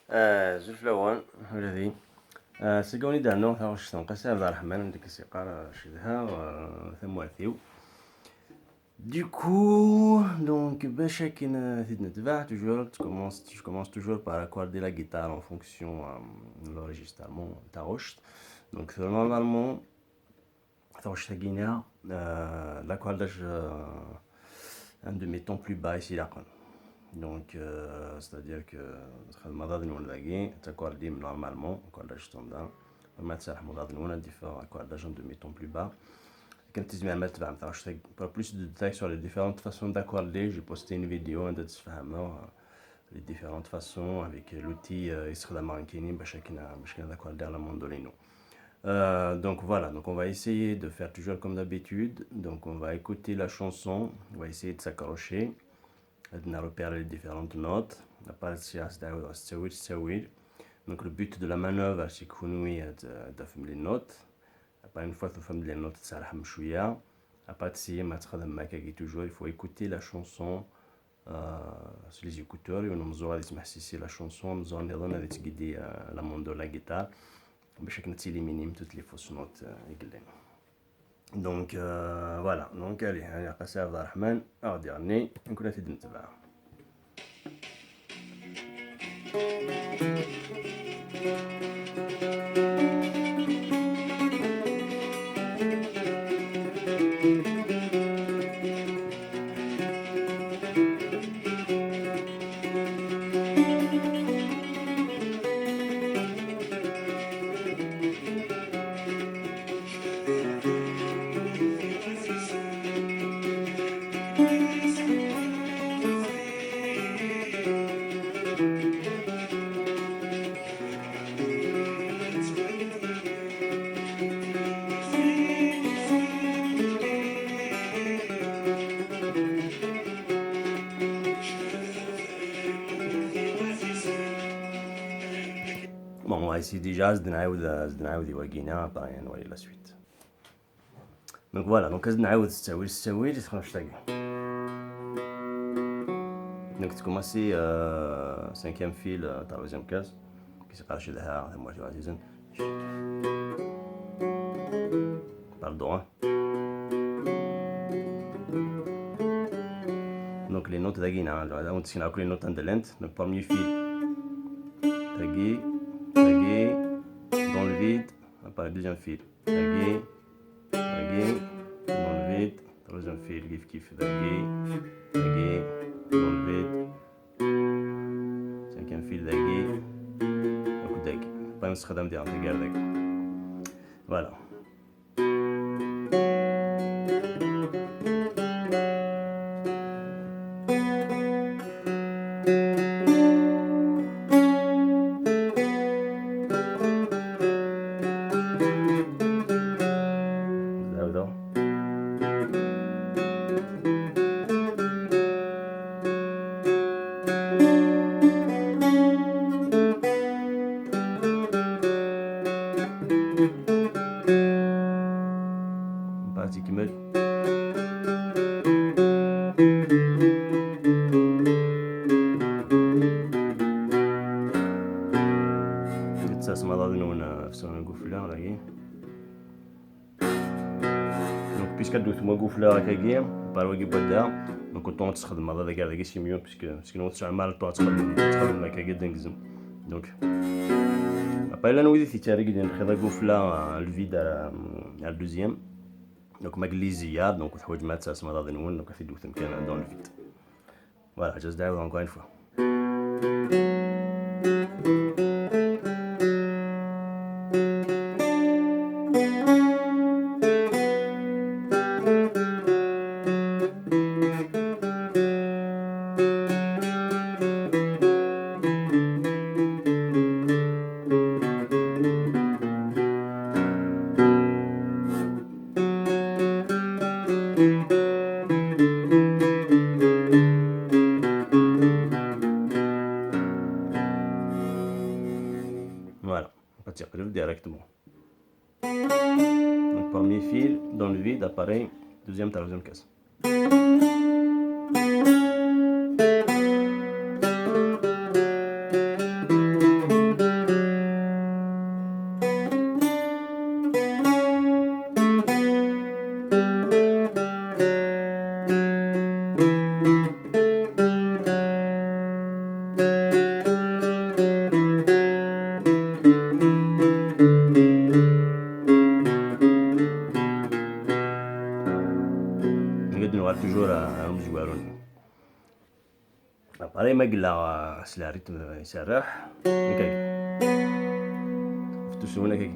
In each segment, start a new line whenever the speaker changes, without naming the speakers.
زوج الأوان هذه سيقوني دانو ثاوش تنقسم عبد الرحمن عندك سيقارة شدها ثمواثيو. Du coup, donc, chacun je commence toujours par accorder la guitare en fonction de l'enregistrement. Donc, normalement, l'accordage un de mes tons plus bas ici. Donc, c'est-à-dire que tu normalement, accordage standard. On va accordage un de mes tons plus bas. Pour plus de détails sur les différentes façons d'accorder, j'ai posté une vidéo les différentes façons avec l'outil d'accorder à la mandolino. Donc voilà, donc on va essayer de faire toujours comme d'habitude. Donc on va écouter la chanson, on va essayer de s'accrocher, de repérer les différentes notes. Donc le but de la manœuvre, c'est que nous ayons les notes. Après une fois que tu as les notes, ça va chouïa. Après toujours, il faut écouter la chanson sur les écouteurs. Et on va essayer la chanson, on va guider la mandole, la guitare. باش éliminer toutes les fausses notes donc voilà donc allez هاني قاسي عبد الرحمن غادي نكون تبدا نتبعها. Bon, on va essayer déjà de نعاود يواقينا باغي نوري la suite. Donc voilà, donc نعاود تستوي تخرج تاقي. Donc tu commences cinquième fil ta deuxième case qui se passe là la moitié de la pardon hein. Donc les notes d'agina là on tient les notes de lente. Donc premier fil tagui dans le vide, après deuxième fil tagui dans le vide, troisième fil kif tagui dans le vide, cinquième fil tagui pas نستخدم دي انتجار voilà. تكمل تسمع ضادنون في سون قفلة راهي دونك بيسك دوت ما قفلة هكاكيا باروكي بدا دونك طون تستخدم هذا كاع داك سي ميو باسكو نو تستعمل طون تستخدم هكاكيا دنكزم دونك ابا الا نويدي تيتاريك ديال خدا قفلة الفيد على الدوزيام دونك ماغليزيا دونك تحوج ما تسمع ضادنون دونك في دوت مكان دون الفيد فوالا جاست داير encore une fois. Voilà, on va tirer directement. Donc premier fil dans le vide apparaît deuxième, troisième case. ما قلنا سلا ريتم يسرح هكاك فتو سونا هكاك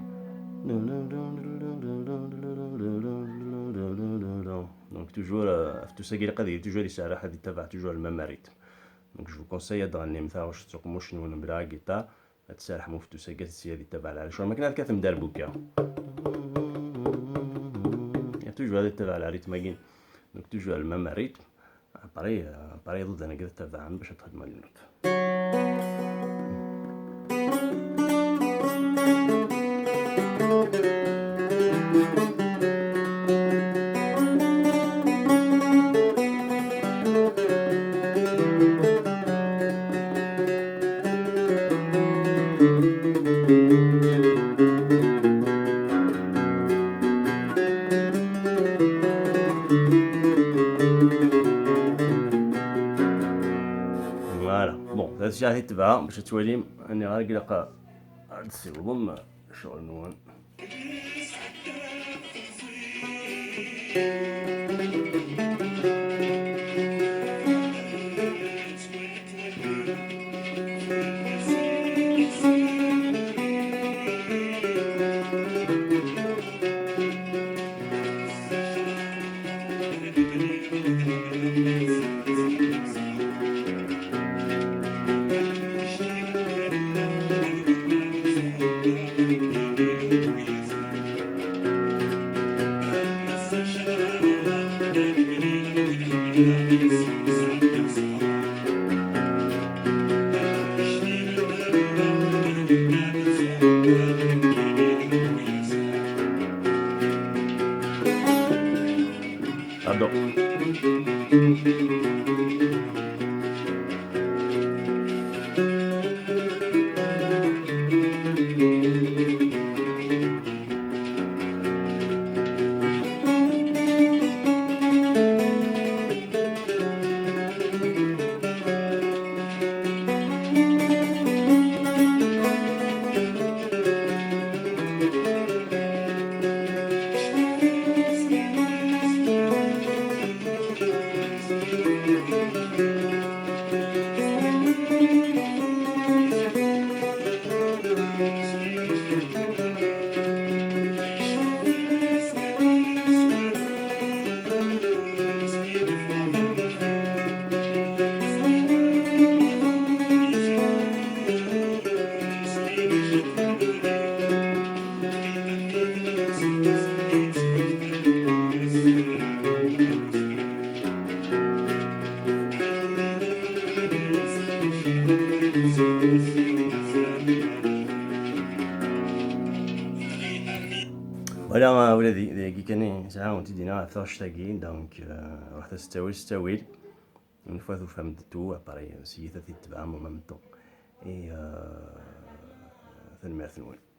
دونك توجور فتو ساكي قادي توجور يسرح هادي تبع توجور الميم ريتم دونك جو كونساي تغني مثلا واش تسوق موشنو ولا بلا غيتار تسرح مو فتو ساكي تسي هادي تبع على شو ما كنا كاتم دربوكا توجور هادي تبع على ريتم كاين دونك توجور الميم ريتم اباري ضد انا قلت تبع باش تخدم النوت فوالا بون هاد الشيء راح تبع باش توالي اني غير قلق نصيبهم شغل نوان Adoro. ولا ولادي كي كان ساعة ونتي دينا ثاش تاكين دونك رحت ستاويل اون فوا ثو فهمتو اباري سيتا تتبع مو ميم طون اي ثنمير ثنوين